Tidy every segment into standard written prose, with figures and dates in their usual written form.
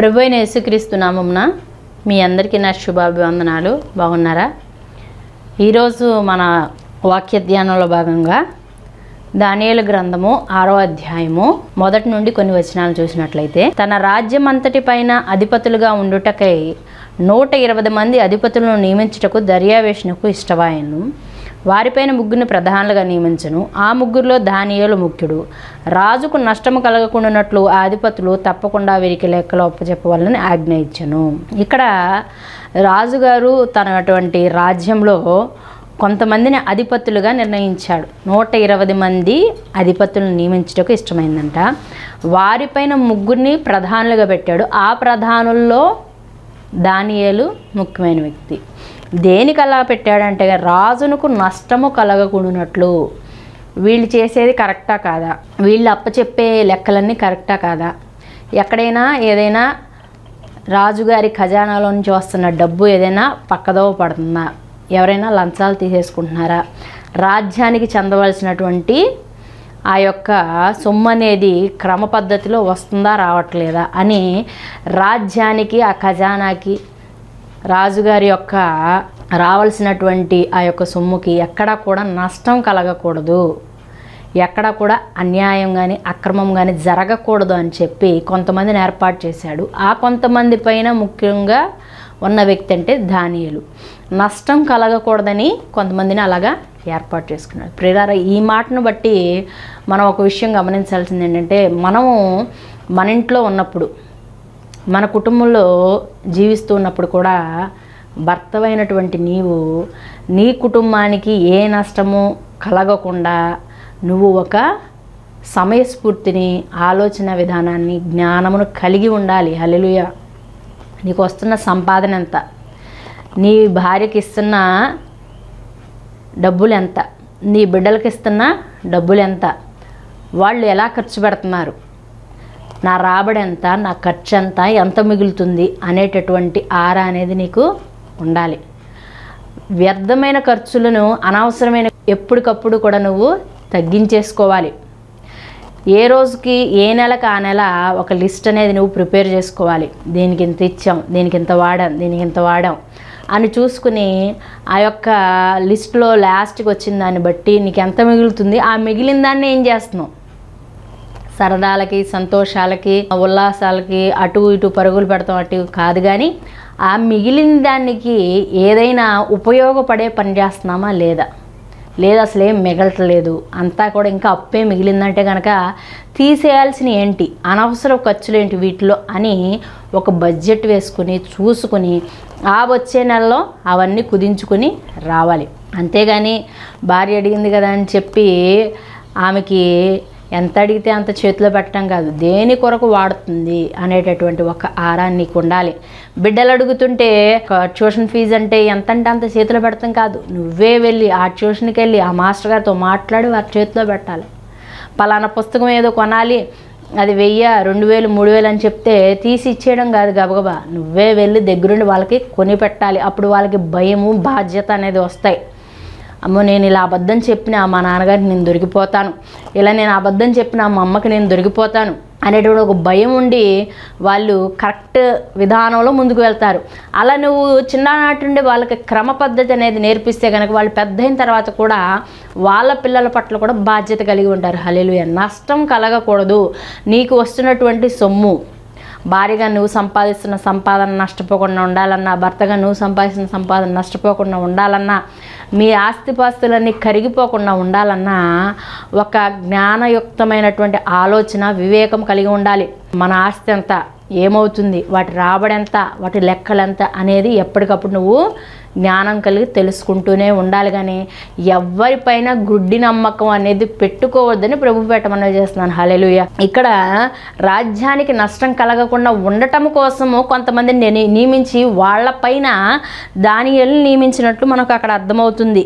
ప్రభు అయిన యేసుక్రీస్తు నామమున మీ అందరికీ నా శుభాభివందనాలు. బాగున్నారా? ఈరోజు మన వాక్య ధ్యానంలో భాగంగా దానియేలు గ్రంథము 6వ అధ్యాయము 1 నుండి కొన్ని వచనాలు చూసినట్లయితే, తన రాజ్యం అంతటి పైన అధిపతులుగా ఉండుటకై 120 మంది అధిపతులను నియమించుటకు దర్యావేషునకు ఇష్టవాయను. వారిపైన ముగ్గురిని ప్రధానులుగా నియమించను. ఆ ముగ్గురులో దానియేలు ముఖ్యుడు. రాజుకు నష్టము కలగకుండానట్లు ఆ అధిపతులు తప్పకుండా వీరికి లెక్కలు అప్పచెప్పవాలని ఆజ్ఞ ఇచ్చెను. ఇక్కడ రాజుగారు తనటువంటి రాజ్యంలో కొంతమందిని అధిపతులుగా నిర్ణయించాడు. 120 మంది అధిపతులను నియమించుటకు ఇష్టమైందంట. వారిపైన ముగ్గురిని ప్రధానులుగా పెట్టాడు. ఆ ప్రధానుల్లో దానియేలు ముఖ్యమైన వ్యక్తి. దేనికి అలా పెట్టాడంటే, రాజునకు నష్టము కలగకుండానట్లు. వీళ్ళు చేసేది కరెక్టా కాదా, వీళ్ళు అప్పచెప్పే లెక్కలన్నీ కరెక్టా కాదా, ఎక్కడైనా ఏదైనా రాజుగారి ఖజానాలో నుంచి వస్తున్న డబ్బు ఏదైనా పక్కదోవ పడుతుందా, ఎవరైనా లంచాలు తీసేసుకుంటున్నారా, రాజ్యానికి చెందవలసినటువంటి ఆ యొక్క సొమ్ము అనేది క్రమ పద్ధతిలో వస్తుందా రావట్లేదా అని రాజ్యానికి, ఆ ఖజానాకి, రాజుగారి యొక్క రావాల్సినటువంటి ఆ యొక్క సొమ్ముకి ఎక్కడా కూడా నష్టం కలగకూడదు, ఎక్కడా కూడా అన్యాయం కానీ అక్రమం కానీ జరగకూడదు అని చెప్పి కొంతమందిని ఏర్పాటు చేశాడు. ఆ కొంతమంది పైన ముఖ్యంగా ఉన్న వ్యక్తి అంటే దానియేలు. నష్టం కలగకూడదని కొంతమందిని అలాగా ఏర్పాటు చేసుకున్నాడు. ప్రియులారా, ఈ మాటను బట్టి మనం ఒక విషయం గమనించాల్సింది ఏంటంటే, మనము మన ఇంట్లో ఉన్నప్పుడు, మన కుటుంబంలో జీవిస్తూ ఉన్నప్పుడు కూడా భర్తవైనటువంటి నీవు నీ కుటుంబానికి ఏ నష్టము కలగకుండా నువ్వు ఒక సమయస్ఫూర్తిని, ఆలోచన విధానాన్ని, జ్ఞానమును కలిగి ఉండాలి. హల్లెలూయా. నీకు వస్తున్న సంపాదన ఎంత, నీ భార్యకి ఇస్తున్న డబ్బులు ఎంత, నీ బిడ్డలకి ఇస్తున్న డబ్బులు ఎంత, వాళ్ళు ఎలా ఖర్చు పెడుతున్నారు, నా రాబడి ఎంత, నా ఖర్చు ఎంత మిగులుతుంది అనేటటువంటి ఆరా అనేది నీకు ఉండాలి. వ్యర్థమైన ఖర్చులను, అనవసరమైన ఎప్పటికప్పుడు కూడా నువ్వు తగ్గించేసుకోవాలి. ఏ రోజుకి ఏ నెలకు ఆ నెల ఒక లిస్ట్ అనేది నువ్వు ప్రిపేర్ చేసుకోవాలి. దీనికి ఇంత ఇచ్చాం, దీనికి ఇంత వాడాం, దీనికి ఇంత వాడాం అని చూసుకుని ఆ యొక్క లిస్టులో లాస్ట్కి వచ్చిన దాన్ని బట్టి నీకు ఎంత మిగులుతుంది, ఆ మిగిలిన దాన్ని ఏం చేస్తున్నావు, సరదాలకి, సంతోషాలకి, ఉల్లాసాలకి అటు ఇటు పరుగులు పెడతాం అటు కాదు, కానీ ఆ మిగిలిన దానికి ఏదైనా ఉపయోగపడే పని చేస్తున్నామా లేదా, లేదా అసలు ఏం మిగలట్లేదు, అంతా కూడా ఇంకా అప్పే మిగిలిందంటే కనుక తీసేయాల్సిన ఏంటి, అనవసర ఖర్చులు ఏంటి వీటిలో అని ఒక బడ్జెట్ వేసుకుని చూసుకుని ఆ వచ్చే నెలలో అవన్నీ కుదించుకుని రావాలి. అంతేగాని భార్య అడిగింది కదా అని చెప్పి ఆమెకి ఎంత అడిగితే అంత చేతిలో పెట్టడం కాదు, దేని కొరకు వాడుతుంది అనేటటువంటి ఒక ఆరా నీకు ఉండాలి. బిడ్డలు అడుగుతుంటే ట్యూషన్ ఫీజు అంటే ఎంతంటే అంత చేతిలో పెడతాం కాదు, నువ్వే వెళ్ళి ఆ ట్యూషన్కి వెళ్ళి ఆ మాస్టర్ గారితో మాట్లాడి వారి చేతిలో పెట్టాలి. పలానా పుస్తకం ఏదో కొనాలి, అది 1000, 2000, 3000 అని చెప్తే తీసి ఇచ్చేయడం కాదు గబగబా, నువ్వే వెళ్ళి దగ్గరుండి వాళ్ళకి కొని పెట్టాలి. అప్పుడు వాళ్ళకి భయము, బాధ్యత అనేది వస్తాయి. అమ్మో, నేను ఇలా అబద్ధం చెప్పినా మా నాన్నగారికి నేను దొరికిపోతాను, ఇలా నేను అబద్ధం చెప్పినా మా అమ్మకి నేను దొరికిపోతాను అనేటువంటి ఒక భయం ఉండి వాళ్ళు కరెక్ట్ విధానంలో ముందుకు వెళ్తారు. అలా నువ్వు చిన్ననాటి నుండి వాళ్ళకి క్రమ పద్ధతి అనేది నేర్పిస్తే కనుక వాళ్ళు పెద్ద అయిన తర్వాత కూడా వాళ్ళ పిల్లల పట్ల కూడా బాధ్యత కలిగి ఉంటారు. హల్లెలూయా. నష్టం కలగకూడదు. నీకు వస్తున్నటువంటి సొమ్ము, భార్యగా నువ్వు సంపాదిస్తున్న సంపాదన నష్టపోకుండా ఉండాలన్నా, భర్తగా నువ్వు సంపాదిస్తున్న సంపాదన నష్టపోకుండా ఉండాలన్నా, మీ ఆస్తిపాస్తులన్నీ కరిగిపోకుండా ఉండాలన్నా ఒక జ్ఞానయుక్తమైనటువంటి ఆలోచన, వివేకం కలిగి ఉండాలి. మన ఆస్తి ఎంత, ఏమవుతుంది, వాటి రాబడి ఎంత, వాటి లెక్కలు ఎంత అనేది ఎప్పటికప్పుడు నువ్వు జ్ఞానం కలిగి తెలుసుకుంటూనే ఉండాలి. కానీ ఎవరిపైన గుడ్డి నమ్మకం అనేది పెట్టుకోవద్దని ప్రభు పెట్టమని చేస్తున్నాను. హల్లెలూయా. ఇక్కడ రాజ్యానికి నష్టం కలగకుండా ఉండటం కోసము కొంతమందిని నియమించి వాళ్ళపైన దానియేలుని నియమించినట్లు మనకు అక్కడ అర్థమవుతుంది.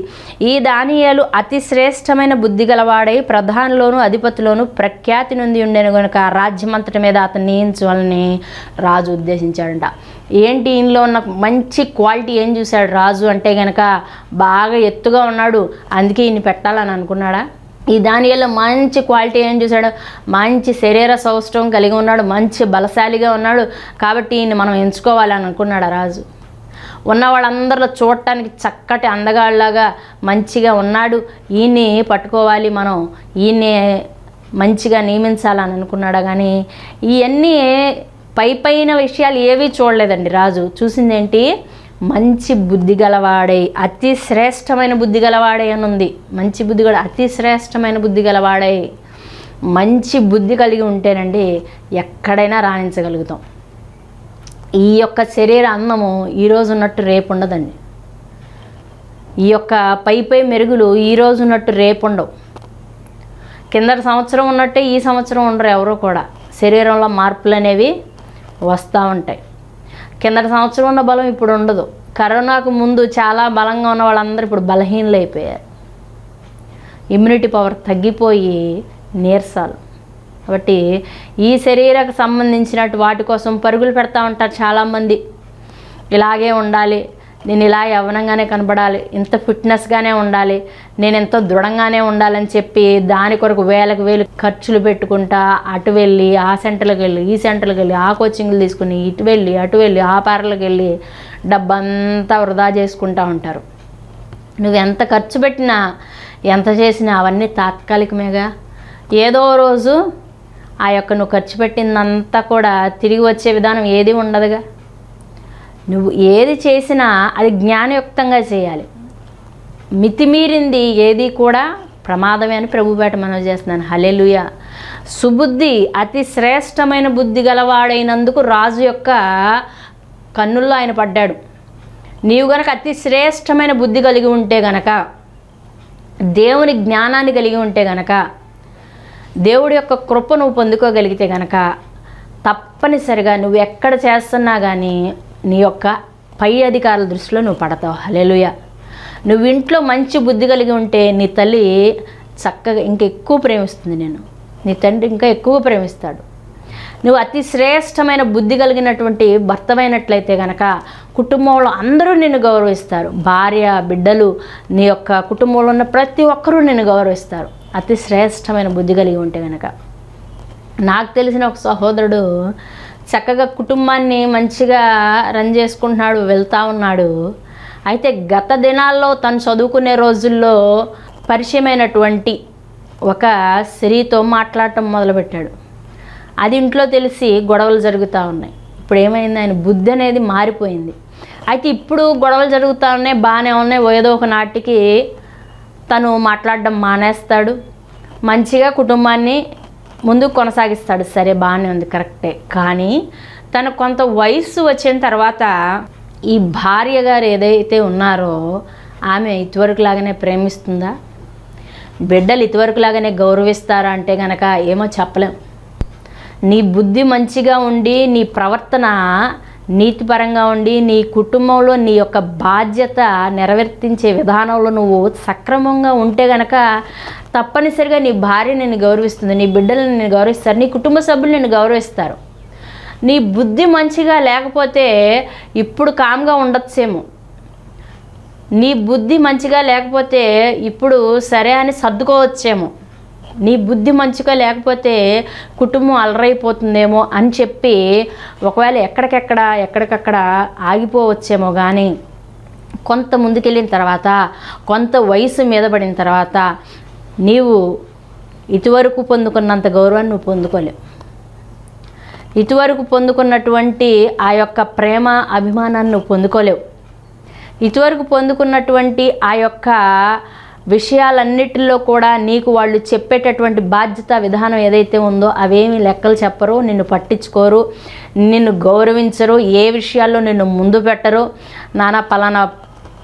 ఈ దానియేలు అతి శ్రేష్టమైన బుద్ధి గలవాడై ప్రధానిలోను అధిపతిలోను ప్రఖ్యాతి నుండి ఉండేను కనుక రాజ్యమంతటి మీద అతను నియమించాలని రాజు ఉద్దేశించాడంట. ఏంటి ఈయనలో ఉన్న మంచి క్వాలిటీ ఏం చూశాడు రాజు అంటే కనుక, బాగా ఎత్తుగా ఉన్నాడు అందుకే ఈయన పెట్టాలని అనుకున్నాడా? ఈ దానియేలు మంచి క్వాలిటీ ఏం చూశాడు, మంచి శరీర సౌష్ఠవం కలిగి ఉన్నాడు, మంచి బలశాలిగా ఉన్నాడు, కాబట్టి ఈయన్ని మనం ఎంచుకోవాలని అనుకున్నాడు ఆ రాజు. ఉన్న వాళ్ళందరిలో చూడటానికి చక్కటి అందగాళ్ళలాగా మంచిగా ఉన్నాడు, ఈయన్ని పట్టుకోవాలి, మనం ఈయన్ని మంచిగా నియమించాలని అనుకున్నాడు. కానీ ఇవన్నీ పైన విషయాలు ఏవీ చూడలేదండి రాజు. చూసిందేంటి, మంచి బుద్ధి గలవాడై, అతి శ్రేష్టమైన బుద్ధి గలవాడై అని ఉంది. మంచి బుద్ధి కూడా అతి శ్రేష్టమైన బుద్ధి గలవాడై. మంచి బుద్ధి కలిగి ఉంటేనండి ఎక్కడైనా రాణించగలుగుతాం. ఈ యొక్క శరీర అందము ఈరోజు ఉన్నట్టు రేపు ఉండదండి. ఈ యొక్క పై మెరుగులు ఈరోజు ఉన్నట్టు రేపు ఉండవు. కిందటి సంవత్సరం ఉన్నట్టే ఈ సంవత్సరం ఉండరు ఎవరో కూడా. శరీరంలో మార్పులు అనేవి వస్తూ ఉంటాయి. కిందటి సంవత్సరం ఉన్న బలం ఇప్పుడు ఉండదు. కరోనాకు ముందు చాలా బలంగా ఉన్న వాళ్ళందరూ ఇప్పుడు బలహీనలు అయిపోయారు. ఇమ్యూనిటీ పవర్ తగ్గిపోయి నీరసాలు. కాబట్టి ఈ శరీరకు సంబంధించినట్టు వాటి కోసం పరుగులు పెడతా ఉంటారు చాలామంది. ఇలాగే ఉండాలి, నేను ఇలా యవ్వనంగానే కనబడాలి, ఇంత ఫిట్నెస్గానే ఉండాలి, నేను ఎంతో దృఢంగానే ఉండాలని చెప్పి దాని కొరకు వేలకు వేలు ఖర్చులు పెట్టుకుంటా అటు వెళ్ళి ఆ సెంటర్లకు వెళ్ళి ఈ సెంటర్లకు వెళ్ళి ఆ కోచింగ్లు తీసుకుని ఇటు వెళ్ళి అటు వెళ్ళి ఆ పార్లకు వెళ్ళి డబ్బంతా వృధా చేసుకుంటూ ఉంటారు. నువ్వు ఎంత ఖర్చు పెట్టినా ఎంత చేసినా అవన్నీ తాత్కాలికమేగా. ఏదో రోజు ఆ యొక్క నువ్వు ఖర్చు పెట్టిందంతా కూడా తిరిగి వచ్చే విధానం ఏది ఉండదుగా. నువ్వు ఏది చేసినా అది జ్ఞానయుక్తంగా చేయాలి. మితిమీరింది ఏది కూడా ప్రమాదమే అని ప్రభుపేట మనవి చేస్తున్నాను. హల్లెలూయా. సుబుద్ధి అతి శ్రేష్టమైన బుద్ధి గలవాడైనందుకు రాజు యొక్క కన్నుల్లో ఆయన పడ్డాడు. నీవు గనక అతి శ్రేష్టమైన బుద్ధి కలిగి ఉంటే గనక, దేవుని జ్ఞానాన్ని కలిగి ఉంటే గనక, దేవుడి యొక్క కృప నువ్వు పొందుకోగలిగితే గనక తప్పనిసరిగా నువ్వు ఎక్కడ చేస్తున్నా కానీ నీ యొక్క పై అధికారుల దృష్టిలో నువ్వు పడతావు. హల్లెలూయా. నువ్వు ఇంట్లో మంచి బుద్ధి కలిగి ఉంటే నీ తల్లి చక్కగా ఇంకా ఎక్కువ ప్రేమిస్తుంది నేను, నీ తండ్రి ఇంకా ఎక్కువ ప్రేమిస్తాడు. నువ్వు అతి శ్రేష్టమైన బుద్ధి కలిగినటువంటి భర్తమైనట్లయితే కనుక కుటుంబంలో అందరూ నిన్ను గౌరవిస్తారు. భార్య, బిడ్డలు, నీ యొక్క కుటుంబంలో ఉన్న ప్రతి ఒక్కరూ నిన్ను గౌరవిస్తారు అతి శ్రేష్టమైన బుద్ధి కలిగి ఉంటే కనుక. నాకు తెలిసిన ఒక సహోదరుడు చక్కగా కుటుంబాన్ని మంచిగా రన్ చేసుకుంటున్నాడు, వెళ్తూ ఉన్నాడు. అయితే గత దినాల్లో తను చదువుకునే రోజుల్లో పరిచయమైనటువంటి ఒక స్త్రీతో మాట్లాడటం మొదలుపెట్టాడు. అది ఇంట్లో తెలిసి గొడవలు జరుగుతూ ఉన్నాయి. ఇప్పుడు ఏమైంది, ఆయన బుద్ధి అనేది మారిపోయింది. అయితే ఇప్పుడు గొడవలు జరుగుతూ ఉన్నాయి, బాగానే ఉన్నాయి. ఏదో ఒక నాటికి తను మాట్లాడడం మానేస్తాడు, మంచిగా కుటుంబాన్ని ముందుకు కొనసాగిస్తాడు. సరే, బాగానే ఉంది, కరెక్టే. కానీ తను కొంత వయసు వచ్చిన తర్వాత ఈ భార్య గారు ఏదైతే ఉన్నారో ఆమె ఇదివరకు లాగానే ప్రేమిస్తుందా, బిడ్డలు ఇదివరకు లాగానే గౌరవిస్తారా అంటే కనుక ఏమో చెప్పలేం. నీ బుద్ధి మంచిగా ఉండి, నీ ప్రవర్తన నీతిపరంగా ఉండి, నీ కుటుంబంలో నీ యొక్క బాధ్యత నెరవేర్తించే విధానంలో నువ్వు సక్రమంగా ఉంటే గనక తప్పనిసరిగా నీ భార్య నిన్ను గౌరవిస్తుంది, నీ బిడ్డలు నిన్ను గౌరవిస్తారు, నీ కుటుంబ సభ్యులు నిన్ను గౌరవిస్తారు. నీ బుద్ధి మంచిగా లేకపోతే ఇప్పుడు కామ్గా ఉండొచ్చేమో, నీ బుద్ధి మంచిగా లేకపోతే ఇప్పుడు సరే అని సర్దుకోవచ్చేమో, నీ బుద్ధి మంచిగా లేకపోతే కుటుంబం అలరైపోతుందేమో అని చెప్పి ఒకవేళ ఎక్కడికక్కడ ఆగిపోవచ్చేమో. కానీ కొంత ముందుకెళ్ళిన తర్వాత, కొంత వయసు మీద పడిన తర్వాత నీవు ఇటువరకు పొందుకున్నంత గౌరవాన్ని నువ్వు పొందుకోలేవు. ఇటువరకు పొందుకున్నటువంటి ఆ యొక్క ప్రేమ అభిమానాన్ని నువ్వు పొందుకోలేవు. ఇటువరకు పొందుకున్నటువంటి ఆ యొక్క విషయాలన్నిటిలో కూడా నీకు వాళ్ళు చెప్పేటటువంటి బాధ్యత విధానం ఏదైతే ఉందో అవేమి లెక్కలు చెప్పరు, నిన్ను పట్టించుకోరు, నిన్ను గౌరవించరు, ఏ విషయాల్లో నిన్ను ముందు పెట్టరు. నానా పలానా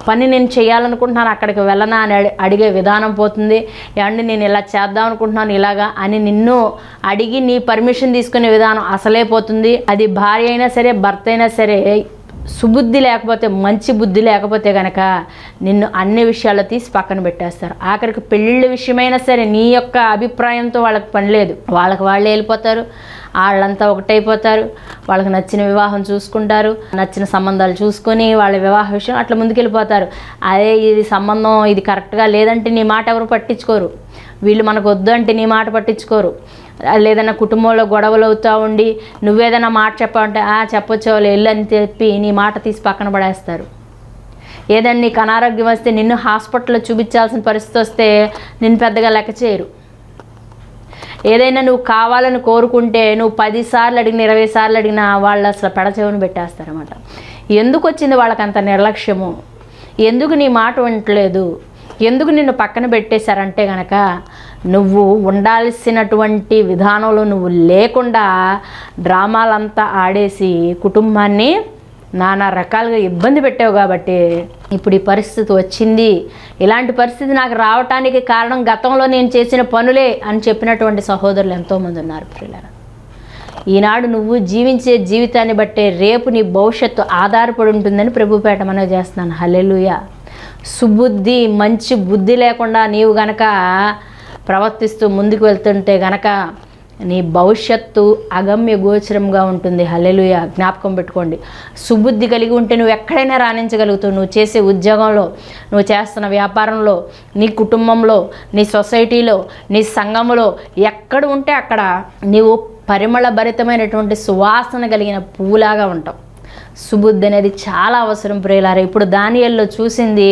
పని నేను చేయాలనుకుంటున్నాను, అక్కడికి వెళ్ళనా అని అడిగే విధానం పోతుంది. ఏమండి నేను ఇలా చేద్దాం అనుకుంటున్నాను ఇలాగా అని నిన్ను అడిగి నీ పర్మిషన్ తీసుకునే విధానం అసలే పోతుంది. అది భార్య అయినా సరే, భర్త అయినా సరే, సుబుద్ధి లేకపోతే, మంచి బుద్ధి లేకపోతే కనుక నిన్ను అన్ని విషయాల్లో తీసి పక్కన పెట్టేస్తారు. ఆఖరికి పెళ్ళిళ్ళ విషయమైనా సరే నీ యొక్క అభిప్రాయంతో వాళ్ళకి పని లేదు. వాళ్ళకి వాళ్ళే వెళ్ళిపోతారు, వాళ్ళంతా ఒకటైపోతారు, వాళ్ళకి నచ్చిన వివాహం చూసుకుంటారు, నచ్చిన సంబంధాలు చూసుకొని వాళ్ళ వివాహ విషయం అట్లా ముందుకెళ్ళిపోతారు. అదే ఇది సంబంధం ఇది కరెక్ట్గా లేదంటే నీ మాట ఎవరు పట్టించుకోరు. వీళ్ళు మనకు వద్దు అంటే నీ మాట పట్టించుకోరు. లేదన్నా కుటుంబంలో గొడవలు అవుతూ ఉండి నువ్వేదైనా మాట చెప్పావంటే చెప్పొచ్చో వెళ్ళు అని చెప్పి నీ మాట తీసి పక్కన పడేస్తారు. ఏదైనా నీకు అనారోగ్యం వస్తే నిన్ను హాస్పిటల్లో చూపించాల్సిన పరిస్థితి వస్తే నిన్ను పెద్దగా లెక్క చేయరు. ఏదైనా నువ్వు కావాలని కోరుకుంటే నువ్వు 10 సార్లు అడిగిన 20 సార్లు అడిగినా వాళ్ళు అసలు పెడచెవిని పెట్టేస్తారన్నమాట. ఎందుకు వచ్చింది వాళ్ళకి అంత నిర్లక్ష్యము? ఎందుకు నీ మాట వినట్లేదు? ఎందుకు నిన్ను పక్కన పెట్టేశారంటే కనుక నువ్వు ఉండాల్సినటువంటి విధానంలో నువ్వు లేకుండా డ్రామాలంతా ఆడేసి కుటుంబాన్ని నానా రకాలుగా ఇబ్బంది పెట్టావు కాబట్టి ఇప్పుడు ఈ పరిస్థితి వచ్చింది. ఇలాంటి పరిస్థితి నాకు రావటానికి కారణం గతంలో నేను చేసిన పనులే అని చెప్పినటువంటి సహోదరులు ఎంతోమంది ఉన్నారు ప్రియులారా. ఈనాడు నువ్వు జీవించే జీవితాన్ని బట్టే రేపు నీ భవిష్యత్తు ఆధారపడి ఉంటుందని ప్రభుపేట మనవి చేస్తున్నాను. హల్లెలూయా. సుబుద్ధి, మంచి బుద్ధి లేకుండా నీవు గనక ప్రవర్తిస్తూ ముందుకు వెళ్తుంటే గనక నీ భవిష్యత్తు అగమ్య గోచరంగా ఉంటుంది. హల్లెలూయా. జ్ఞాపకం పెట్టుకోండి. సుబుద్ధి కలిగి ఉంటే నువ్వు ఎక్కడైనా రాణించగలుగుతావు. నువ్వు చేసే ఉద్యోగంలో, నువ్వు చేస్తున్న వ్యాపారంలో, నీ కుటుంబంలో, నీ సొసైటీలో, నీ సంఘంలో ఎక్కడ ఉంటే అక్కడ నీవు పరిమళ భరితమైనటువంటి సువాసన కలిగిన పువ్వులాగా ఉంటావు. సుబుద్ధి అనేది చాలా అవసరం ప్రియులారా. ఇప్పుడు దానియేలులో చూసింది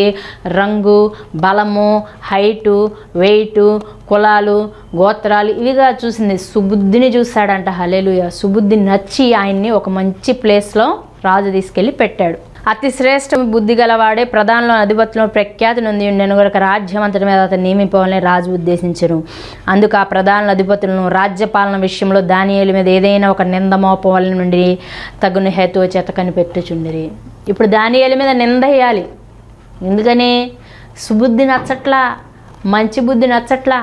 రంగు, బలము, హైటు, వెయిటు, కులాలు, గోత్రాలు ఇవిగా చూసింది. సుబుద్ధిని చూశాడంట. హల్లెలూయా. సుబుద్ధి నచ్చి ఆయన్ని ఒక మంచి ప్లేస్లో రాజు తీసుకెళ్ళి పెట్టాడు. అతి శ్రేష్ఠ బుద్ధి గలవాడే ప్రధానంలో అధిపతిలో ప్రఖ్యాతి నొంది ఉండెను గనుక రాజ్యం అంతటి మీద అతను నియమింపవాలని రాజు ఉద్దేశించను. అందుకు ఆ ప్రధాన అధిపతులను రాజ్యపాలన విషయంలో దానియేలు మీద ఏదైనా ఒక నింద మోపవలన నుండి తగుని హేతువు చేత కనిపెట్టుచుండిరి. ఇప్పుడు దానియేలు మీద నింద వేయాలి. ఎందుకని? సుబుద్ధి నచ్చట్లా, మంచి బుద్ధి నచ్చట్లా,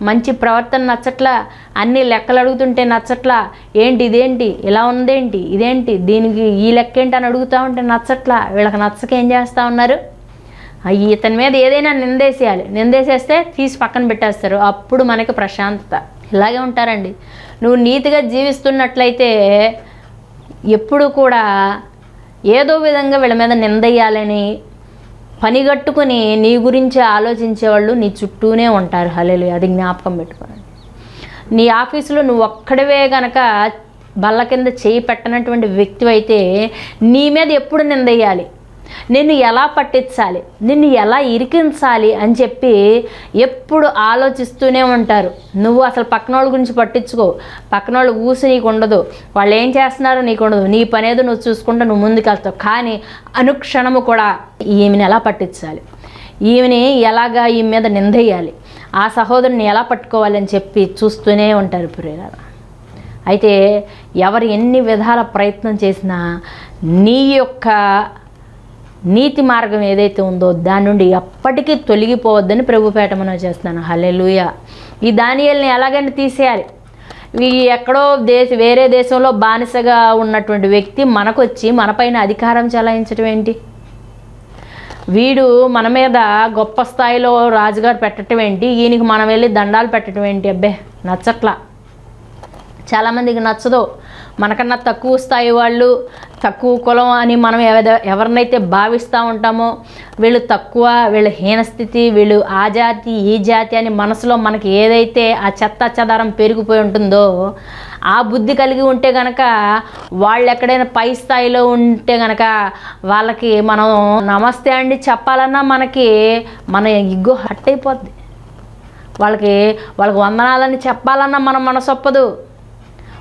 మంచి ప్రవర్తన నచ్చట్లా, అన్ని లెక్కలు అడుగుతుంటే నచ్చట్లా. ఏంటి ఇదేంటి, ఇలా ఉందేంటి, ఇదేంటి, దీనికి ఈ లెక్క ఏంటి అని అడుగుతూ ఉంటే నచ్చట్లా. వీళ్ళకి నచ్చక ఏం చేస్తూ ఉన్నారు? ఇతని మీద ఏదైనా నిందేసేయాలి. నిందేసేస్తే తీసి పక్కన పెట్టేస్తారు. అప్పుడు మనకి ప్రశాంతత. ఇలాగే ఉంటారండి. నువ్వు నీతిగా జీవిస్తున్నట్లయితే ఎప్పుడు కూడా ఏదో విధంగా వీళ్ళ మీద నిందయ్యాలని పనిగట్టుకుని నీ గురించి ఆలోచించేవాళ్ళు నీ చుట్టూనే ఉంటారు. హల్లెలూయా. అది జ్ఞాపకం పెట్టుకోండి. నీ ఆఫీసులో నువ్వు ఒక్కడివే గనక బల్ల కింద చేయి పెట్టనటువంటి వ్యక్తి అయితే నీ మీద ఎప్పుడు నిందయ్యాలి, నిన్ను ఎలా పట్టించాలి, నిన్ను ఎలా ఇరికించాలి అని చెప్పి ఎప్పుడు ఆలోచిస్తూనే ఉంటారు. నువ్వు అసలు పక్కన వాళ్ళ గురించి పట్టించుకో. పక్కన వాళ్ళు ఊసి నీకు ఉండదు, వాళ్ళు ఏం చేస్తున్నారో నీకు ఉండదు. నీ పనేదో నువ్వు చూసుకుంటూ నువ్వు ముందుకెళ్తావు. కానీ అనుక్షణము కూడా ఈమెను ఎలా పట్టించాలి, ఈమెని ఎలాగా ఈమె మీద నిందయ్యాలి, ఆ సహోదరుని ఎలా పట్టుకోవాలి అని చెప్పి చూస్తూనే ఉంటారు ప్రియులారా. అయితే ఎవరు ఎన్ని విధాల ప్రయత్నం చేసినా నీ యొక్క నీతి మార్గం ఏదైతే ఉందో దాని నుండి ఎప్పటికీ తొలగిపోవద్దని ప్రభుపేట మనం చేస్తున్నాను. హల్లెలూయా. ఈ దానియేలుని ఎలాగైనా తీసేయాలి. ఎక్కడో వేరే దేశంలో బానిసగా ఉన్నటువంటి వ్యక్తి మనకొచ్చి మనపైన అధికారం చెలాయించడం ఏంటి? వీడు మన మీద గొప్ప స్థాయిలో రాజుగారు పెట్టడం ఏంటి? ఈయనకి మనం వెళ్ళి దండాలు పెట్టడం ఏంటి? అబ్బే నచ్చట్లా. చాలామందికి నచ్చదు. మనకన్నా తక్కువ స్థాయి వాళ్ళు, తక్కువ కులం అని మనం ఎవరినైతే భావిస్తూ ఉంటామో వీళ్ళు తక్కువ, వీళ్ళు హీనస్థితి, వీళ్ళు ఆ జాతి ఈ జాతి అని మనసులో మనకి ఏదైతే ఆ చెత్త చెదారం పెరిగిపోయి ఉంటుందో ఆ బుద్ధి కలిగి ఉంటే కనుక వాళ్ళు ఎక్కడైనా పై స్థాయిలో ఉంటే కనుక వాళ్ళకి మనం నమస్తే అండి చెప్పాలన్నా మనకి మన ఇగ్గో హట్ అయిపోద్ది. వాళ్ళకి వందనాలని చెప్పాలన్నా మన మనసొప్పదు.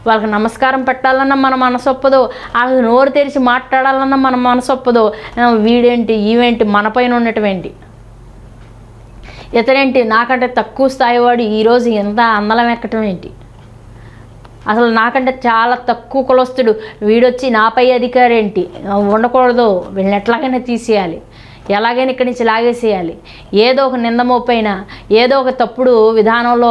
వాళ్ళకి నమస్కారం పెట్టాలన్నా మన మనసొప్పదు. వాళ్ళకి నోరు తెరిచి మాట్లాడాలన్నా మన మనసొప్పదు. వీడేంటి ఈవేంటి మన పైన ఉండటమేంటి, ఇతరేంటి నాకంటే తక్కువ స్థాయి వాడు ఈరోజు ఎంత అందలం ఎక్కటం ఏంటి, అసలు నాకంటే చాలా తక్కువ కులస్తుడు వీడొచ్చి నాపై అధికారి ఏంటి, ఉండకూడదు, వీళ్ళని ఎట్లాగైనా తీసేయాలి, ఎలాగైనా ఇక్కడి నుంచి లాగేసేయాలి, ఏదో ఒక నిందమోపైనా ఏదో ఒక తప్పుడు విధానంలో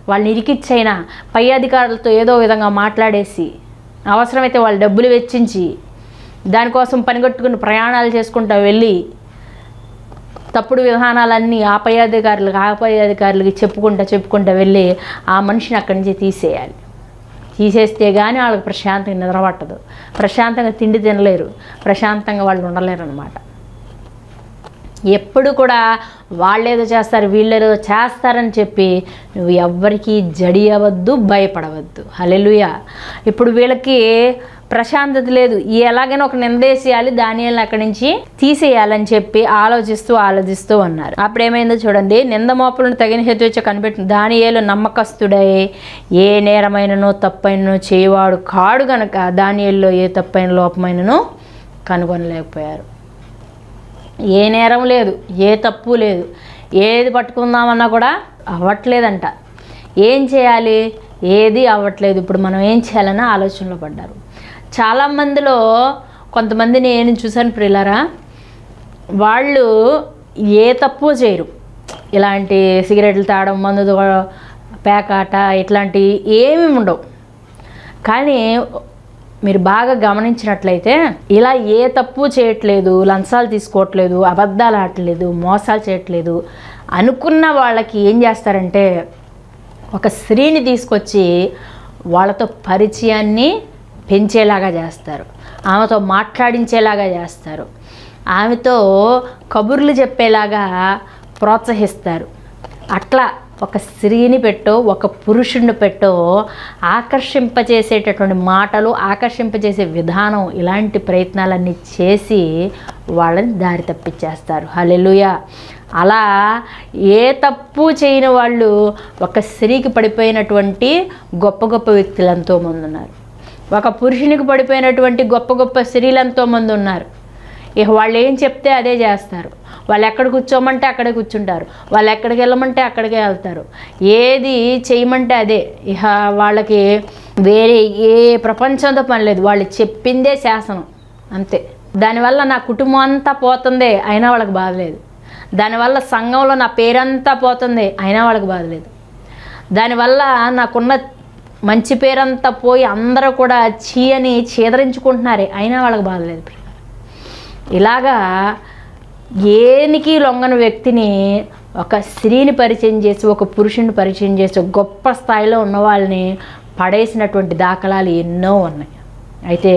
వాళ్ళని ఇరికిచ్చైనా పై అధికారులతో ఏదో విధంగా మాట్లాడేసి అవసరమైతే వాళ్ళు డబ్బులు వెచ్చించి దానికోసం పనిగట్టుకుని ప్రయాణాలు చేసుకుంటూ వెళ్ళి తప్పుడు విధానాలన్నీ ఆపై అధికారులకి చెప్పుకుంటూ వెళ్ళి ఆ మనిషిని అక్కడి నుంచి తీసేయాలి. తీసేస్తే కానీ వాళ్ళకి ప్రశాంతంగా నిద్ర పట్టదు, ప్రశాంతంగా తిండి తినలేరు, ప్రశాంతంగా వాళ్ళు ఉండలేరు అన్నమాట. ఎప్పుడు కూడా వాళ్ళేదో చేస్తారు వీళ్ళేదో చేస్తారని చెప్పి నువ్వు ఎవ్వరికీ జడి అవ్వద్దు, భయపడవద్దు. హల్లెలూయా. ఇప్పుడు వీళ్ళకి ప్రశాంతత లేదు, ఎలాగైనా ఒక నిందేసేయాలి, దానియేలుని అక్కడి నుంచి తీసేయాలని చెప్పి ఆలోచిస్తూ ఉన్నారు. అప్పుడేమైందో చూడండి, నింద మోపులను తగిన హేతువచ్చ కనిపెట్టిన దానియేలు నమ్మకస్తుడై ఏ నేరమైనను తప్పైనను చేయవాడు కాడు గనక దానియేలులో ఏ తప్పైన లోపమైనను కనుగొనలేకపోయారు. ఏ నేరం లేదు, ఏ తప్పు లేదు, ఏది పట్టుకుందామన్నా కూడా అవ్వట్లేదంట. ఏం చేయాలి, ఏది అవ్వట్లేదు. ఇప్పుడు మనం ఏం చేయాలన్న ఆలోచనలో పడ్డారు. చాలామందిలో కొంతమంది నేను చూశాను ప్రియులారా, వాళ్ళు ఏ తప్పు చేయరు. ఇలాంటి సిగరెట్లు తాగడం, మందు పేకాట ఇట్లాంటివి ఏమీ ఉండవు. కానీ మీరు బాగా గమనించినట్లయితే ఇలా ఏ తప్పు చేయట్లేదు, లంచాలు తీసుకోవట్లేదు, అబద్ధాలు ఆడట్లేదు, మోసాలు చేయట్లేదు అనుకున్న వాళ్ళకి ఏం చేస్తారంటే ఒక స్త్రీని తీసుకొచ్చి వాళ్ళతో పరిచయాన్ని పెంచేలాగా చేస్తారు, ఆమెతో మాట్లాడించేలాగా చేస్తారు, ఆమెతో కబుర్లు చెప్పేలాగా ప్రోత్సహిస్తారు. అట్లా ఒక స్త్రీని పెట్టో ఒక పురుషుడిని పెట్టో ఆకర్షింపచేసేటటువంటి మాటలు, ఆకర్షింపచేసే విధానం, ఇలాంటి ప్రయత్నాలన్నీ చేసి వాళ్ళని దారి తప్పించేస్తారు. హల్లెలూయా. అలా ఏ తప్పు చేయని వాళ్ళు ఒక స్త్రీకి పడిపోయినటువంటి గొప్ప గొప్ప వ్యక్తులు ఎంతోమంది ఉన్నారు. ఒక పురుషునికి పడిపోయినటువంటి గొప్ప గొప్ప స్త్రీలు ఎంతోమంది ఉన్నారు. ఇక వాళ్ళు ఏం చెప్తే అదే చేస్తారు. వాళ్ళు ఎక్కడ కూర్చోమంటే అక్కడే కూర్చుంటారు, వాళ్ళు ఎక్కడికి వెళ్ళమంటే అక్కడికే వెళ్తారు, ఏది చేయమంటే అదే. ఇక వాళ్ళకి వేరే ఏ ప్రపంచంతో పని లేదు, వాళ్ళు చెప్పిందే శాసనం అంతే. దానివల్ల నా కుటుంబం అంతా పోతుంది అయినా వాళ్ళకి బాధలేదు, దానివల్ల సంఘంలో నా పేరంతా పోతుంది అయినా వాళ్ళకి బాధలేదు, దానివల్ల నాకున్న మంచి పేరంతా పోయి అందరూ కూడా అని చీదరించుకుంటున్నారే అయినా వాళ్ళకి బాధలేదు. ఇలాగా ఏనికి లొంగని వ్యక్తిని ఒక స్త్రీని పరిచయం చేసి ఒక పురుషుని పరిచయం చేసి గొప్ప స్థాయిలో ఉన్న వాళ్ళని పడేసినటువంటి దాఖలాలు ఎన్నో ఉన్నాయి. అయితే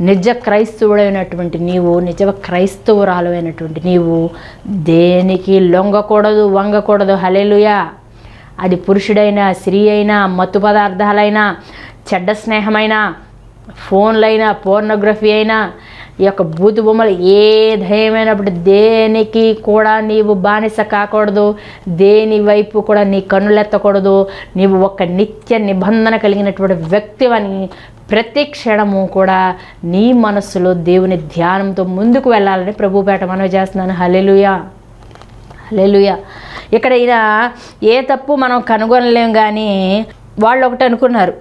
నిజ క్రైస్తవుడైనటువంటి నీవు, నిజ క్రైస్తవురాలు అయినటువంటి నీవు దేనికి లొంగకూడదు, వంగకూడదు. హల్లెలూయా. అది పురుషుడైనా, స్త్రీ అయినా, మత్తు పదార్థాలైనా, చెడ్డ స్నేహమైనా, ఫోన్లైనా, పోర్నోగ్రఫీ అయినా, ఈ యొక్క బూతు బొమ్మలు ఏదైమైనప్పుడు దేనికి కూడా నీవు బానిస కాకూడదు, దేని వైపు కూడా నీ కన్నులెత్తకూడదు. నీవు ఒక నిత్య నిబంధన కలిగినటువంటి వ్యక్తివని ప్రతి క్షణము కూడా నీ మనస్సులో దేవుని ధ్యానంతో ముందుకు వెళ్ళాలని ప్రభుపేట మనవి చేస్తున్నాను. హల్లెలూయా. హల్లెలూయా. ఇక్కడ ఈయన ఏ తప్పు మనం కనుగొనలేం, కానీ వాళ్ళు ఒకటి అనుకున్నారు.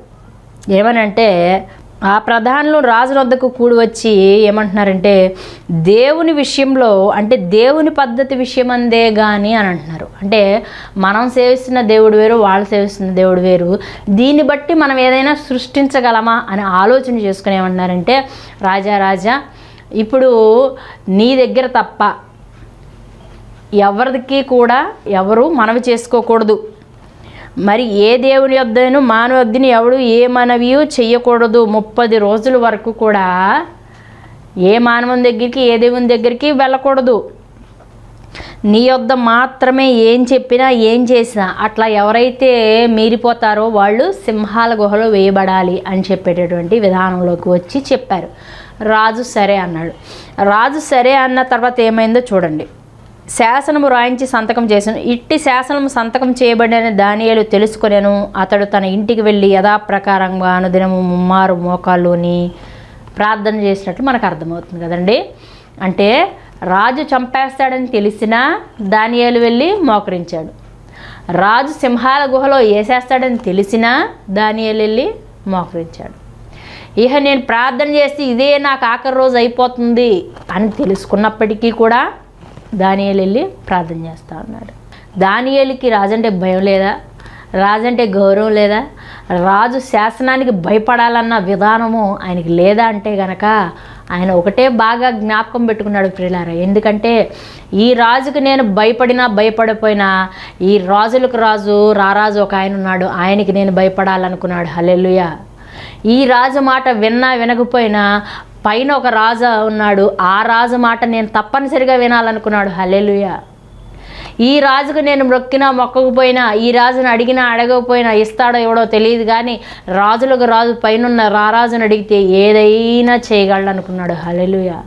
ఏమనంటే ఆ ప్రధానులు రాజు వద్దకు కూడి వచ్చి ఏమంటున్నారంటే దేవుని విషయంలో, అంటే దేవుని పద్ధతి విషయం అందే కానీ అని అంటున్నారు. అంటే మనం సేవిస్తున్న దేవుడు వేరు, వాళ్ళు సేవిస్తున్న దేవుడు వేరు, దీన్ని బట్టి మనం ఏదైనా సృష్టించగలమా అని ఆలోచన చేసుకుని ఏమంటున్నారంటే, రాజా ఇప్పుడు నీ దగ్గర తప్ప ఎవరికి కూడా ఎవరు మనవి చేసుకోకూడదు, మరి ఏ దేవుని యొద్దను మానవ యొద్దని ఎవడు ఏ మనవియు చెయ్యకూడదు. 30 రోజుల వరకు కూడా ఏ మానవుని దగ్గరికి, ఏ దేవుని దగ్గరికి వెళ్ళకూడదు. నీ యొద్ద మాత్రమే ఏం చెప్పినా ఏం చేసినా అట్లా ఎవరైతే మీరిపోతారో వాళ్ళు సింహాల గుహలో వేయబడాలి అని చెప్పేటటువంటి విధానంలోకి వచ్చి చెప్పారు. రాజు సరే అన్నాడు. రాజు సరే అన్న తర్వాత ఏమైందో చూడండి. శాసనము రాయించి సంతకం చేశాను. ఇట్టి శాసనము సంతకం చేయబడిన దానియేలు తెలుసుకొనెను. అతడు తన ఇంటికి వెళ్ళి యథాప్రకారంగా అనుదినము 3 మోకాళ్ళుని ప్రార్థన చేసినట్లు మనకు అర్థమవుతుంది కదండి. అంటే రాజు చంపేస్తాడని తెలిసినా దానియేలు వెళ్ళి మోకరించాడు. రాజు సింహాల గుహలో వేసేస్తాడని తెలిసినా దానియేలు వెళ్ళి మోకరించాడు. ఇక నేను ప్రార్థన చేస్తే ఇదే నాకు ఆఖరి రోజు అయిపోతుంది అని తెలుసుకున్నప్పటికీ కూడా దానియేలు వెళ్ళి ప్రార్థన చేస్తూ ఉన్నాడు. దానియేలుకి రాజంటే భయం లేదా? రాజంటే గౌరవం లేదా? రాజు శాసనానికి భయపడాలన్న విధానము ఆయనకి లేదా అంటే గనక ఆయన ఒకటే బాగా జ్ఞాపకం పెట్టుకున్నాడు ప్రియులారా. ఎందుకంటే ఈ రాజుకు నేను భయపడినా భయపడిపోయినా ఈ రాజులకు రాజు రారాజు ఒక ఆయన ఉన్నాడు, ఆయనకి నేను భయపడాలనుకున్నాడు. హల్లెలూయా. ఈ రాజు మాట విన్నా వినకపోయినా పైన ఒక రాజు ఉన్నాడు, ఆ రాజు మాట నేను తప్పనిసరిగా వినాలనుకున్నాడు. హల్లెలూయా. ఈ రాజుకు నేను మొక్కినా మొక్కకపోయినా, ఈ రాజును అడిగినా అడగకపోయినా ఇస్తాడో ఎవడో తెలియదు, కానీ రాజులకు రాజు పైన రారాజును అడిగితే ఏదైనా చేయగలడు అనుకున్నాడు. హల్లెలూయా.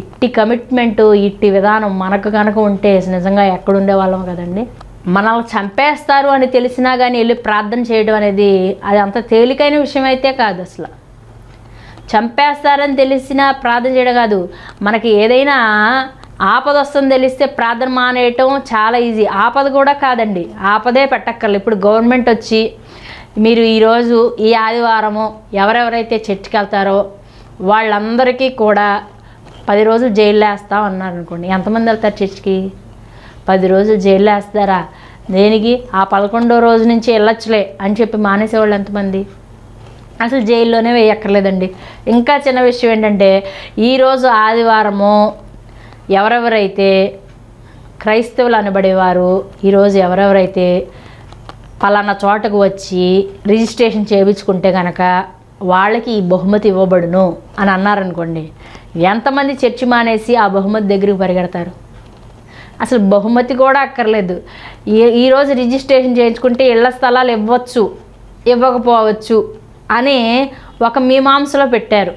ఇట్టి కమిట్మెంటు, ఇట్టి విధానం మనకు కనుక ఉంటే నిజంగా ఎక్కడుండే వాళ్ళం కదండి. మనల్ని చంపేస్తారు అని తెలిసినా కానీ వెళ్ళి ప్రార్థన చేయడం అనేది అది అంత తేలికైన విషయం అయితే కాదు. అసలు చంపేస్తారని తెలిసినా ప్రార్థన చేయడం కాదు, మనకి ఏదైనా ఆపద వస్తుందని తెలిస్తే ప్రార్థన మానేయటం చాలా ఈజీ. ఆపద కూడా కాదండి, ఆపదే పెట్టక్కర్లేదు. ఇప్పుడు గవర్నమెంట్ వచ్చి మీరు ఈరోజు ఈ ఆదివారము ఎవరెవరైతే చర్చికి వెళ్తారో వాళ్ళందరికీ కూడా 10 రోజులు జైల్లో వేస్తాం అన్నారు అనుకోండి. ఎంతమంది వెళ్తారు చర్చికి? 10 రోజులు జైల్లో వేస్తారా? దేనికి? ఆ 11వ రోజు నుంచి వెళ్ళొచ్చులే అని చెప్పి మానేసేవాళ్ళు ఎంతమంది? అసలు జైల్లోనే వేయక్కర్లేదండి. ఇంకా చిన్న విషయం ఏంటంటే ఈరోజు ఆదివారము ఎవరెవరైతే క్రైస్తవులు అనబడేవారు ఈరోజు ఎవరెవరైతే పలానా చోటకు వచ్చి రిజిస్ట్రేషన్ చేయించుకుంటే కనుక వాళ్ళకి ఈ బహుమతి ఇవ్వబడును అని అన్నారనుకోండి, ఎంతమంది చర్చి మానేసి ఆ బహుమతి దగ్గరికి పరిగెడతారు? అసలు బహుమతి కూడా అక్కర్లేదు. ఈరోజు రిజిస్ట్రేషన్ చేయించుకుంటే ఇళ్ల స్థలాలు ఇవ్వచ్చు ఇవ్వకపోవచ్చు అని ఒక మీమాంసలో పెట్టారు.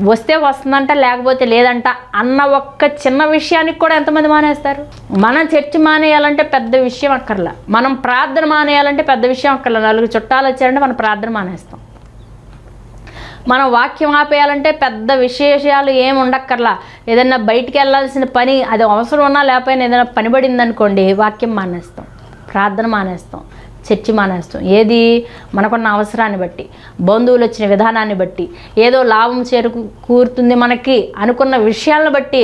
వస్తే వస్తుందంట, లేకపోతే లేదంట అన్న ఒక్క చిన్న విషయానికి కూడా ఎంతమంది మానేస్తారు? మనం చర్చి మానేయాలంటే పెద్ద విషయం అక్కర్లా, మనం ప్రార్థన మానేయాలంటే పెద్ద విషయం అక్కర్లా. 4 చుట్టాలు వచ్చారంటే మనం ప్రార్థన మానేస్తాం. మనం వాక్యం ఆపేయాలంటే పెద్ద విశేషాలు ఏమి ఉండక్కర్లా. ఏదైనా బయటికి వెళ్ళాల్సిన పని అది అవసరం ఉన్నా లేకపోయినా ఏదైనా పని పడింది అనుకోండి, వాక్యం మానేస్తాం, ప్రార్థన మానేస్తాం, చర్చి మానేస్తాం. ఏది? మనకున్న అవసరాన్ని బట్టి, బంధువులు వచ్చిన విధానాన్ని బట్టి, ఏదో లాభం కూరుతుంది మనకి అనుకున్న విషయాలను బట్టి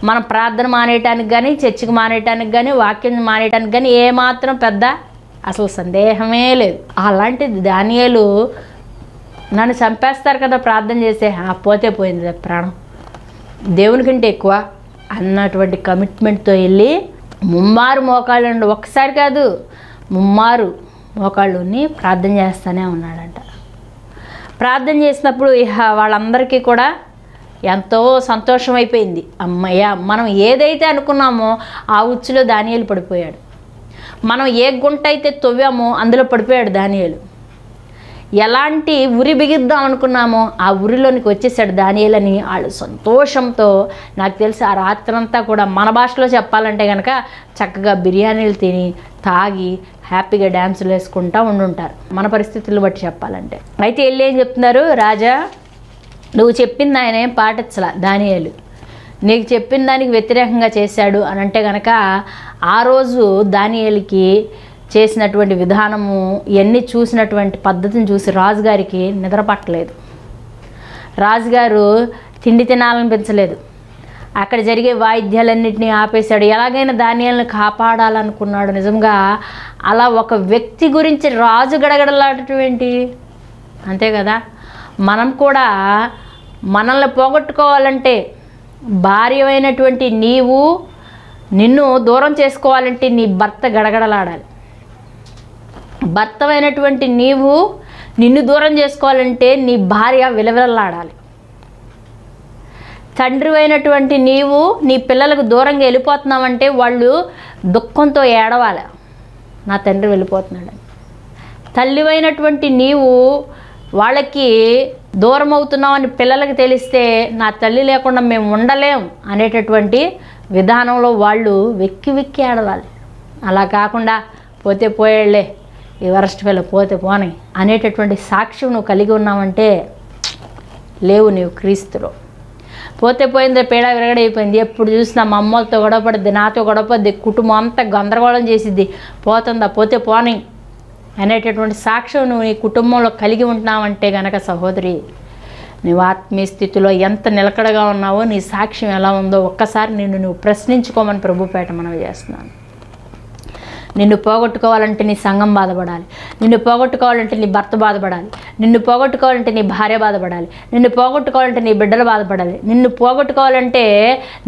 మనం ప్రార్థన మానేయటానికి కానీ, చర్చికి మానేయటానికి కానీ, వాక్యం మానేయటానికి కానీ ఏమాత్రం పెద్ద అసలు సందేహమే లేదు. అలాంటిది దానియేలు నన్ను చంపేస్తారు కదా ప్రార్థన చేసే, పోతే పోయింది ప్రాణం, దేవుని కంటే ఎక్కువ అన్నటువంటి కమిట్మెంట్తో వెళ్ళి ముమ్మారు మోకాళ్ళు, ఒక్కసారి కాదు ముమ్మారు మోకాళ్ళుని ప్రార్థన చేస్తూనే ఉన్నాడంట. ప్రార్థన చేసినప్పుడు వాళ్ళందరికీ కూడా ఎంతో సంతోషం అయిపోయింది. అమ్మయ్య, మనం ఏదైతే అనుకున్నామో ఆ ఉచ్చులో దానియేలు పడిపోయాడు. మనం ఏ గుంట అయితే తవ్వామో అందులో పడిపోయాడు దానియేలు. ఎలాంటి ఉరి బిగిద్దాం అనుకున్నామో ఆ ఉరిలోనికి వచ్చేసాడు దానియేలు అని వాళ్ళు సంతోషంతో, నాకు తెలిసి ఆ రాత్రంతా కూడా మన భాషలో చెప్పాలంటే కనుక చక్కగా బిర్యానీలు తిని తాగి హ్యాపీగా డ్యాన్సులు వేసుకుంటూ ఉండుంటారు మన పరిస్థితులు బట్టి చెప్పాలంటే. అయితే వెళ్ళి ఏం చెప్తున్నారు? రాజా, నువ్వు చెప్పింది ఆయన ఏం పాటించలా, దానియేలు నీకు చెప్పిన దానికి వ్యతిరేకంగా చేశాడు అని అంటే కనుక ఆ రోజు దానియేలుకి చేసినటువంటి విధానము ఇవన్నీ చూసినటువంటి పద్ధతిని చూసి రాజుగారికి నిద్ర పట్టలేదు. రాజుగారు తిండి తినాలనిపించలేదు. అక్కడ జరిగే వాయిద్యాలన్నింటినీ ఆపేశాడు. ఎలాగైనా దానియేలుని కాపాడాలనుకున్నాడు. నిజంగా అలా ఒక వ్యక్తి గురించి రాజు గడగడలాడటం ఏంటి? అంతే కదా. మనం కూడా మనల్ని పోగొట్టుకోవాలంటే, భార్యమైనటువంటి నీవు నిన్ను దూరం చేసుకోవాలంటే నీ భర్త గడగడలాడాలి. భర్తమైనటువంటి నీవు నిన్ను దూరం చేసుకోవాలంటే నీ భార్య విలవిలలాడాలి. తండ్రి అయినటువంటి నీవు నీ పిల్లలకు దూరంగా వెళ్ళిపోతున్నావంటే వాళ్ళు దుఃఖంతో ఏడవాలి, నా తండ్రి వెళ్ళిపోతున్నాడని. తల్లివైనటువంటి నీవు వాళ్ళకి దూరం అవుతున్నామని పిల్లలకి తెలిస్తే నా తల్లి లేకుండా మేము ఉండలేం అనేటటువంటి విధానంలో వాళ్ళు వెక్కి వెక్కి ఏడవాలి. అలా కాకుండా పోతే పోయేళ్లే, ఈ వరస్ట్ పిల్ల పోతే పోని అనేటటువంటి సాక్ష్యం నువ్వు కలిగి ఉన్నావంటే లేవు నీవు క్రీస్తులో. పోతే పోయిందే, పేడ విరగడైపోయింది, ఎప్పుడు చూసినా మా అమ్మలతో గొడవపడుద్ది, నాతో గొడవపద్ది, కుటుంబం అంతా గందరగోళం చేసిద్ది, పోతుందా పోతే పోని అనేటటువంటి సాక్ష్యం నువ్వు నీ కుటుంబంలో కలిగి ఉంటున్నావంటే గనక సహోదరి, నువ్వు ఆత్మీయ స్థితిలో ఎంత నిలకడగా ఉన్నావో, నీ సాక్ష్యం ఎలా ఉందో ఒక్కసారి నిన్ను నువ్వు ప్రశ్నించుకోమని ప్రభుపేట మనవి చేస్తున్నాను. నిన్ను పోగొట్టుకోవాలంటే నీ సంఘం బాధపడాలి, నిన్ను పోగొట్టుకోవాలంటే నీ భర్త బాధపడాలి, నిన్ను పోగొట్టుకోవాలంటే నీ భార్య బాధపడాలి, నిన్ను పోగొట్టుకోవాలంటే నీ బిడ్డలు బాధపడాలి, నిన్ను పోగొట్టుకోవాలంటే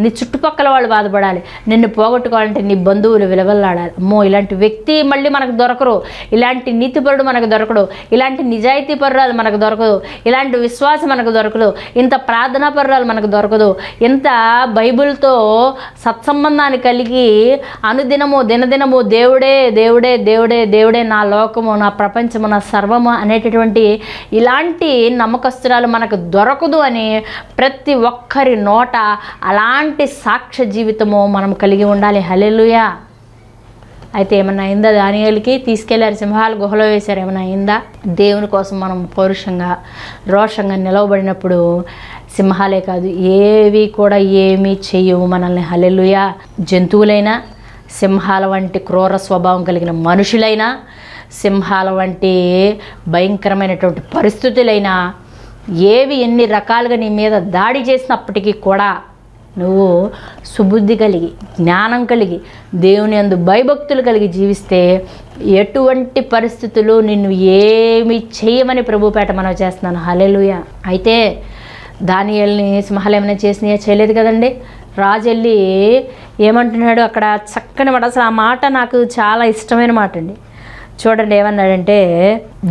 నీ చుట్టుపక్కల వాళ్ళు బాధపడాలి, నిన్ను పోగొట్టుకోవాలంటే నీ బంధువులు విలువలాడాలి. అమ్మో, ఇలాంటి వ్యక్తి మళ్ళీ మనకు దొరకరు, ఇలాంటి నీతిపరుడు మనకు దొరకడు, ఇలాంటి నిజాయితీ పరురాలు మనకు దొరకదు, ఇలాంటి విశ్వాసం మనకు దొరకదు, ఇంత ప్రార్థనా పరురాలు మనకు దొరకదు, ఇంత బైబిల్తో సత్సంబంధాన్ని కలిగి అనుదినము దినదినము దేవుడే దేవుడే దేవుడే దేవుడే నా లోకము, నా ప్రపంచము, నా సర్వము అనేటటువంటి ఇలాంటి నమ్మకస్తురాలు మనకు దొరకదు అని ప్రతి ఒక్కరి నోట అలాంటి సాక్ష్య జీవితము మనం కలిగి ఉండాలి. హల్లెలూయా. అయితే ఏమన్నా అయిందా? దానియేలుకి తీసుకెళ్లారు, సింహాల గుహలో వేశారు. ఏమన్నా అయిందా? దేవుని కోసం మనం పౌరుషంగా రోషంగా నిలవబడినప్పుడు సింహాలే కాదు, ఏవి కూడా ఏమీ చెయ్యవు మనల్ని. హల్లెలూయా. జంతువులైనా, సింహాల వంటి క్రూర స్వభావం కలిగిన మనుషులైనా, సింహాల వంటి భయంకరమైనటువంటి పరిస్థితులైనా, ఏవి ఎన్ని రకాలుగా నీ మీద దాడి చేసినప్పటికీ కూడా నువ్వు సుబుద్ధి కలిగి, జ్ఞానం కలిగి, దేవుని యందు భయభక్తులు కలిగి జీవిస్తే ఎటువంటి పరిస్థితులు నిన్ను ఏమి చేయమని ప్రభుపేట మనం చేస్తున్నాను. హల్లెలూయా. అయితే దానియేలుని సింహాలు ఏమైనా చేసినాయా? చేయలేదు కదండి. రాజు వెళ్ళి ఏమంటున్నాడు అక్కడ? చక్కని మాట. అసలు ఆ మాట నాకు చాలా ఇష్టమైన మాట అండి. చూడండి ఏమన్నాడంటే,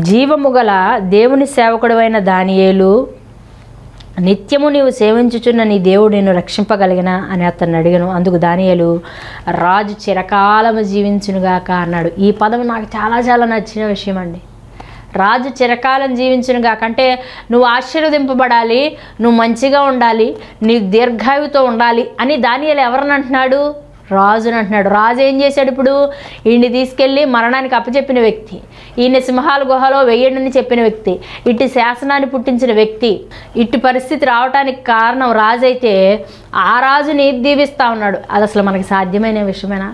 జీవము గల దేవుని సేవకుడైన దానియేలు, నిత్యము నీవు సేవించుచున్న నీ దేవుడు నిన్ను రక్షింపగలిగిన అని అతన్ని అడిగాను. అందుకు దానియేలు, రాజు చిరకాలము జీవించునుగాక అన్నాడు. ఈ పదం నాకు చాలా చాలా నచ్చిన విషయం అండి. రాజు చిరకాలం జీవించునుగాక అంటే నువ్వు ఆశీర్వదింపబడాలి, నువ్వు మంచిగా ఉండాలి, నీ దీర్ఘాయువుతో ఉండాలి అని దానియేలు ఎవరిని అంటున్నాడు? రాజుని అంటున్నాడు. రాజు ఏం చేశాడు? ఇప్పుడు ఈయన్ని తీసుకెళ్ళి మరణానికి అప్పచెప్పిన వ్యక్తి, ఈయన సింహాల గుహలో వెయ్యండి చెప్పిన వ్యక్తి, ఇటు శాసనాన్ని పుట్టించిన వ్యక్తి, ఇటు పరిస్థితి రావడానికి కారణం రాజు అయితే ఆ రాజుని దీవిస్తూ ఉన్నాడు. అది అసలు మనకి సాధ్యమైన విషయమేనా?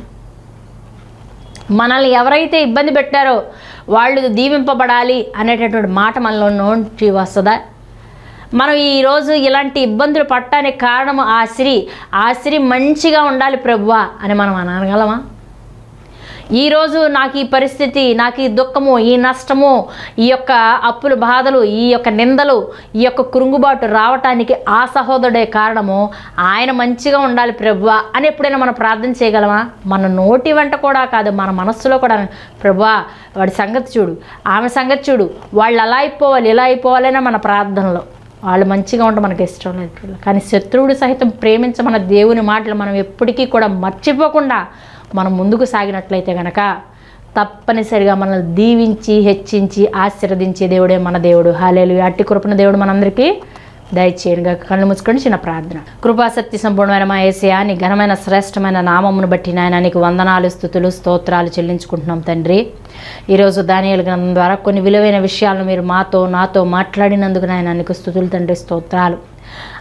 మనల్ని ఎవరైతే ఇబ్బంది పెట్టారో వాళ్ళు దీవింపబడాలి అనేటటువంటి మాట మనలో నోటి వస్తుందా? మనం ఈరోజు ఇలాంటి ఇబ్బందులు పడటానికి కారణం ఆ స్త్రీ మంచిగా ఉండాలి ప్రభువా అని మనం అనగలమా? ఈరోజు నాకు ఈ పరిస్థితి, నాకు ఈ దుఃఖము, ఈ నష్టము, ఈ యొక్క అప్పుల బాధలు, ఈ యొక్క నిందలు, ఈ యొక్క కృంగుబాటు రావటానికి ఆ సహోదరుడే కారణము, ఆయన మంచిగా ఉండాలి ప్రభువా అని ఎప్పుడైనా మనం ప్రార్థన చేయగలమా? మన నోటి వెంట కూడా కాదు, మన మనస్సులో కూడా ప్రభువా వాడి సంగతి చూడు, ఆమె సంగతి చూడు, వాళ్ళు అలా అయిపోవాలి ఇలా అయిపోవాలనే మన ప్రార్థనలో. వాళ్ళు మంచిగా ఉంటే మనకి ఇష్టం లేదు. కానీ శత్రువుడు సహితం ప్రేమించమన్న దేవుని మాటలు మనం ఎప్పటికీ కూడా మర్చిపోకుండా మనం ముందుకు సాగినట్లయితే కనుక తప్పనిసరిగా మనల్ని దీవించి హెచ్చించి ఆశీర్వదించే దేవుడే మన దేవుడు. హల్లెలూయా. అట్టి కృపణ దేవుడు మనందరికీ దయచేయనుగా. కళ్ళు మూసుకొని చిన్న ప్రార్థన. కృపాసక్తి సంపూర్ణమైన మా యేసయ్యా, నీ ఘనమైన శ్రేష్టమైన నామమును బట్టి నాయన నీకు వందనాలు, స్తుతులు, స్తోత్రాలు చెల్లించుకుంటున్నాం తండ్రి. ఈరోజు దానియేలు గ్రంథం ద్వారా కొన్ని విలువైన విషయాలను మీరు నాతో మాట్లాడినందుకు నాయన నీకు స్తుతులు తండ్రి, స్తోత్రాలు.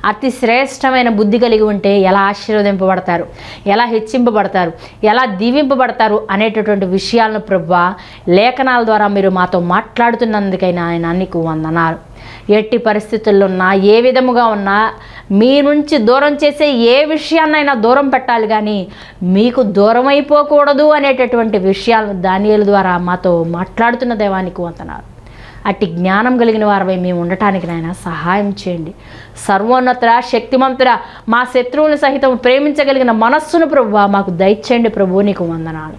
అతి శ్రేష్టమైన బుద్ధి కలిగి ఉంటే ఎలా ఆశీర్వదింపబడతారు, ఎలా హెచ్చింపబడతారు, ఎలా దీవింపబడతారు అనేటటువంటి విషయాలను ప్రభువా లేఖనాల ద్వారా మీరు మాతో మాట్లాడుతున్నందుకైనా ఆయన నీకు వందనాలు. ఎట్టి పరిస్థితుల్లో ఉన్నా, ఏ విధముగా ఉన్నా మీ నుంచి దూరం చేసే ఏ విషయాన్నైనా దూరం పెట్టాలి, కానీ మీకు దూరం అయిపోకూడదు అనేటటువంటి విషయాలను దానియేలు ద్వారా మాతో మాట్లాడుతున్న దేవానికి వందనాలు. అట్టి జ్ఞానం కలిగిన వారమై మేము ఉండటానికి నాయన సహాయం చేయండి. సర్వోన్నత శక్తిమంతుడ, మా శత్రువులను సహితం ప్రేమించగలిగిన మనస్సును ప్రభువా మాకు దయచేయండి. ప్రభువు నీకు వందనాలు.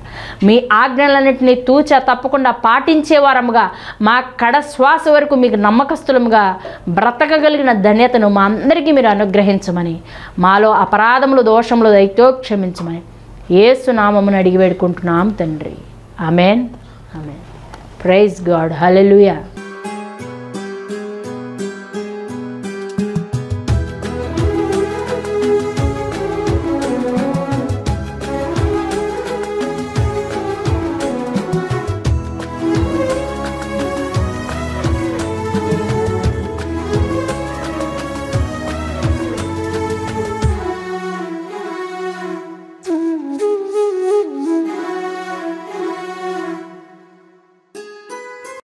మీ ఆజ్ఞలన్నింటినీ తూచా తప్పకుండా పాటించే వారముగా, మా కడ శ్వాస వరకు మీకు నమ్మకస్తులముగా బ్రతకగలిగిన ధన్యతను మా అందరికీ మీరు అనుగ్రహించమని, మాలో అపరాధములు దోషములు దయతో క్షమించమని యేసు నామమును అడిగి వేడుకుంటున్నాం తండ్రి. ఆమెన్. ఆమెన్. Praise God. హల్లెలూయా.